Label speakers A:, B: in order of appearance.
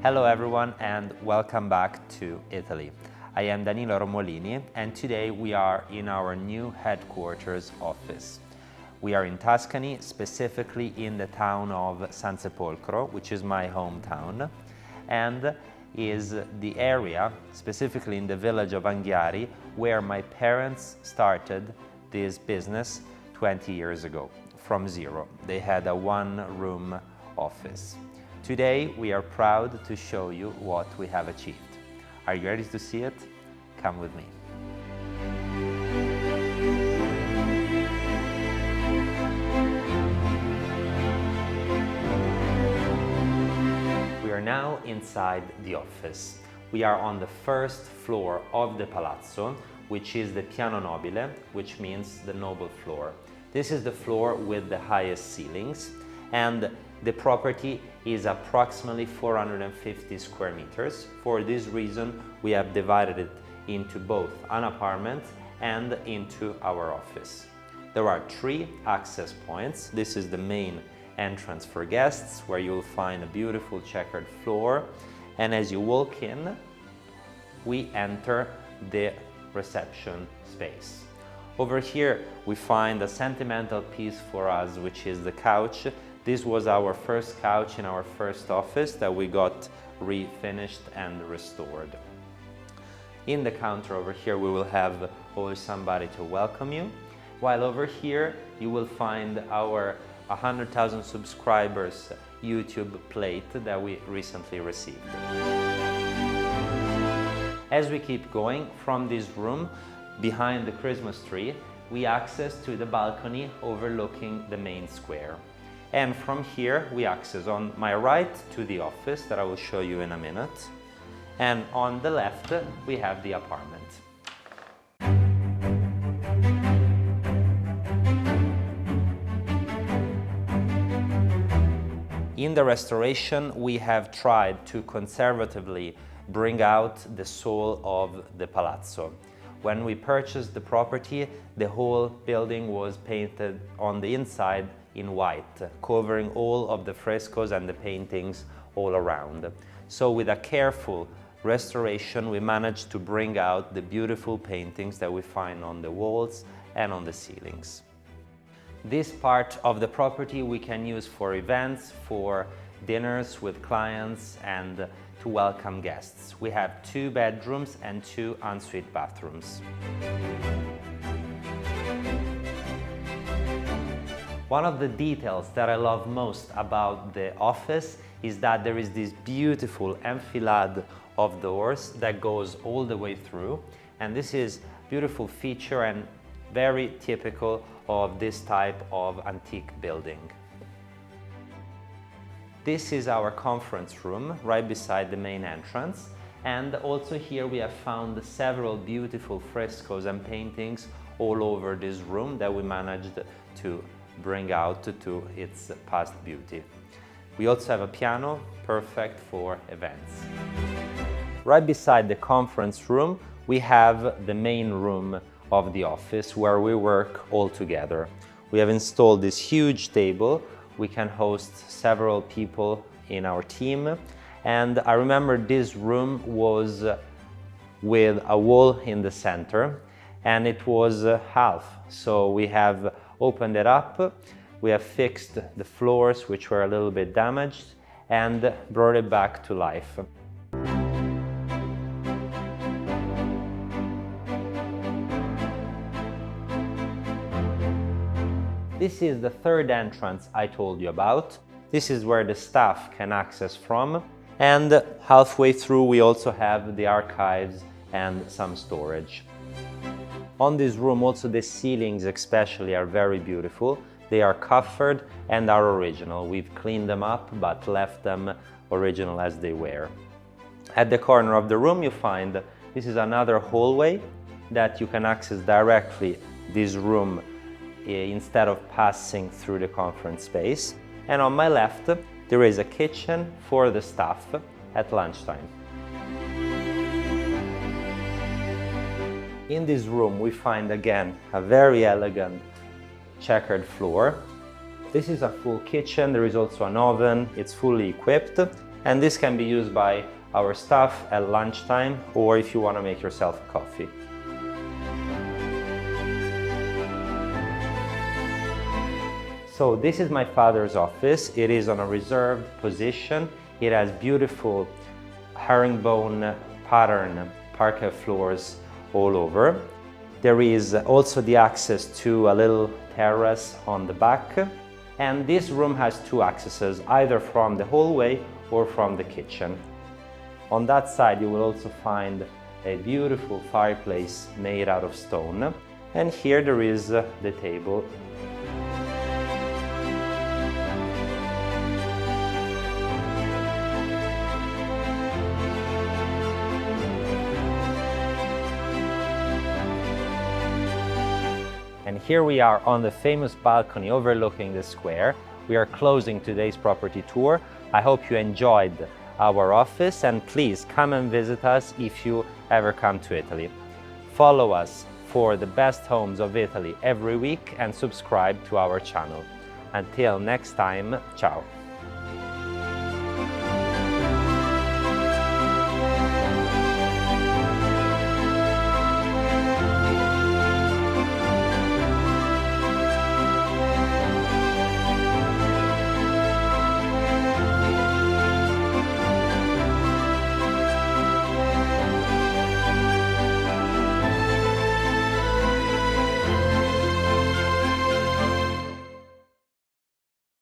A: Hello everyone and welcome back to Italy. I am Danilo Romolini and today we are in our new headquarters office. We are in Tuscany, specifically in the town of Sansepolcro, which is my hometown, and is the area, specifically in the village of Anghiari, where my parents started this business 20 years ago, from zero. They had a one-room office. Today, we are proud to show you what we have achieved. Are you ready to see it? Come with me. We are now inside the office. We are on the first floor of the palazzo, which is the piano nobile, which means the noble floor. This is the floor with the highest ceilings, and the property is approximately 450 square meters. For this reason, we have divided it into both an apartment and into our office. There are 3 access points. This is the main entrance for guests, where you'll find a beautiful checkered floor. And as you walk in, we enter the reception space. Over here, we find a sentimental piece for us, which is the couch. This was our first couch in our first office that we got refinished and restored. In the counter over here, we will have always somebody to welcome you. While over here, you will find our 100,000 subscribers YouTube plate that we recently received. As we keep going from this room, behind the Christmas tree, we access to the balcony overlooking the main square. And from here, we access on my right to the office that I will show you in a minute. And on the left, we have the apartment. In the restoration, we have tried to conservatively bring out the soul of the palazzo. When we purchased the property, the whole building was painted on the inside in white, covering all of the frescoes and the paintings all around. So with a careful restoration, we managed to bring out the beautiful paintings that we find on the walls and on the ceilings. This part of the property we can use for events, for dinners with clients, and to welcome guests. We have 2 bedrooms and 2 ensuite bathrooms. One of the details that I love most about the office is that there is this beautiful enfilade of doors that goes all the way through, and this is a beautiful feature and very typical of this type of antique building. This is our conference room right beside the main entrance, and also here we have found several beautiful frescoes and paintings all over this room that we managed to bring out to its past beauty. We also have a piano, perfect for events. Right beside the conference room, we have the main room of the office where we work all together. We have installed this huge table. We can host several people in our team. And I remember this room was with a wall in the center, and it was half. So we have opened it up. We have fixed the floors, which were a little bit damaged, and brought it back to life. This is the 3rd entrance I told you about. This is where the staff can access from. And halfway through, we also have the archives and some storage. On this room, also the ceilings especially are very beautiful. They are covered and are original. We've cleaned them up, but left them original as they were. At the corner of the room, you find this is another hallway that you can access directly this room instead of passing through the conference space. And on my left, there is a kitchen for the staff at lunchtime. In this room, we find again a very elegant checkered floor. This is a full kitchen. There is also an oven. It's fully equipped. And this can be used by our staff at lunchtime or if you want to make yourself a coffee. So this is my father's office. It is on a reserved position. It has beautiful herringbone pattern parquet floors all over. There is also the access to a little terrace on the back. And this room has two accesses, either from the hallway or from the kitchen. On that side, you will also find a beautiful fireplace made out of stone. And here there is the table. And here we are on the famous balcony overlooking the square. We are closing today's property tour. I hope you enjoyed our office, and please come and visit us if you ever come to Italy. Follow us for the best homes of Italy every week and subscribe to our channel. Until next time, ciao!